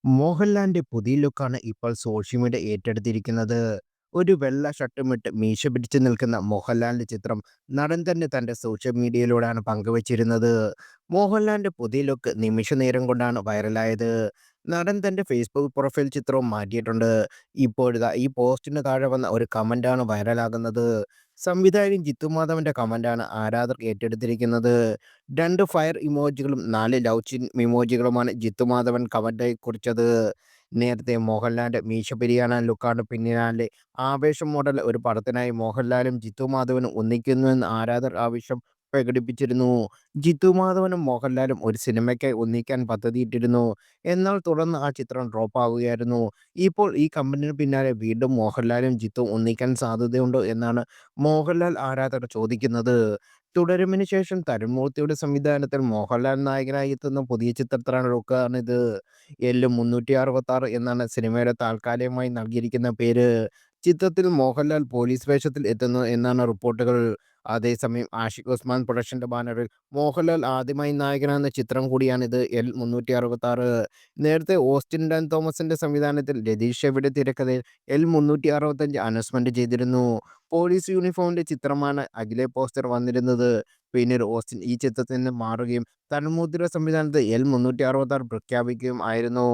മോഹൻലാലിന്റെ പുതിയ ലുക്കാണ് ഇപ്പോൾ സോഷ്യൽ മീഡിയ ഏറ്റെടുത്തിരിക്കുന്നത്. ഒരു വെള്ള ഷർട്ടുമിട്ട് മീശ പിടിച്ച് നിൽക്കുന്ന മോഹൻലാലിന്റെ ചിത്രം നടൻ തന്നെ തന്റെ സോഷ്യൽ മീഡിയയിലൂടെയാണ് പങ്കുവച്ചിരുന്നത്. മോഹൻലാലിന്റെ പുതിയ ലുക്ക് നിമിഷ നേരം കൊണ്ടാണ് വൈറലായത്. നടൻ തന്റെ ഫേസ്ബുക്ക് പ്രൊഫൈൽ ചിത്രവും മാറ്റിയിട്ടുണ്ട്. ഇപ്പോഴിതാ ഈ പോസ്റ്റിന് താഴെ വന്ന ഒരു കമന്റാണ് വൈറലാകുന്നത്. സംവിധായകൻ ജിത്തു മാധവന്റെ കമന്റാണ് ആരാധകർ ഏറ്റെടുത്തിരിക്കുന്നത്. 2 ഫയർ ഇമോജികളും 4 ലവ് ഇമോജികളുമാണ് ജിത്തു മാധവൻ കമന്റായി കുറിച്ചത്. നേരത്തെ മോഹൻലാലിന്റെ മീശ പിരിയാനാൻ ലുക്കാണ് പിന്നാലെ ആവേശം മോഡൽ ഒരു പടത്തിനായി മോഹൻലാലും ജിത്തു മാധവനും ഒന്നിക്കുന്നുവെന്ന് ആരാധകർ ആവശ്യം പ്രകടിപ്പിച്ചിരുന്നു. ജിത്തു മാധവനും മോഹൻലാലും ഒരു സിനിമയ്ക്കായി ഒന്നിക്കാൻ പദ്ധതിയിട്ടിരുന്നു. എന്നാൽ തുടർന്ന് ആ ചിത്രം ഡ്രോപ്പ് ആവുകയായിരുന്നു. ഇപ്പോൾ ഈ കമന്റിന് പിന്നാലെ വീണ്ടും മോഹൻലാലും ജിത്തുവും ഒന്നിക്കാൻ സാധ്യതയുണ്ടോ എന്നാണ് മോഹൻലാൽ ആരാധകർ ചോദിക്കുന്നത്. തുടരുമിന് ശേഷം തരുൺ മൂർത്തിയുടെ സംവിധാനത്തിൽ മോഹൻലാൽ നായകനായി എത്തുന്ന പുതിയ ചിത്രത്തിലാണ് ലുക്കാണിത്. എൽ 366 എന്നാണ് സിനിമയുടെ താൽക്കാലികമായി നൽകിയിരിക്കുന്ന പേര്. ചിത്രത്തിൽ മോഹൻലാൽ പോലീസ് വേഷത്തിൽ എത്തുന്നു എന്നാണ് റിപ്പോർട്ടുകൾ. അതേസമയം ആഷിഖ് ഉസ്മാൻ പ്രൊഡക്ഷന്റെ ബാനറിൽ മോഹൻലാൽ ആദ്യമായി നായകനാകുന്ന ചിത്രം കൂടിയാണിത് എൽ 366. നേരത്തെ ഓസ്റ്റിൻ ഡാൻ തോമസിന്റെ സംവിധാനത്തിൽ രതീഷ് ഷെവിയുടെ തിരക്കഥയിൽ എൽ 365 അനൗൺസ്മെന്റ് ചെയ്തിരുന്നു. പോലീസ് യൂണിഫോമിന്റെ ചിത്രമാണ് അഖിലെ പോസ്റ്റർ വന്നിരുന്നത്. പിന്നീട് ഓസ്റ്റിൻ ഈ ചിത്രത്തിൽ നിന്ന് മാറുകയും തന്മൂർത്തിയുടെ സംവിധാനത്തിൽ എൽ 366 പ്രഖ്യാപിക്കുകയും ആയിരുന്നു.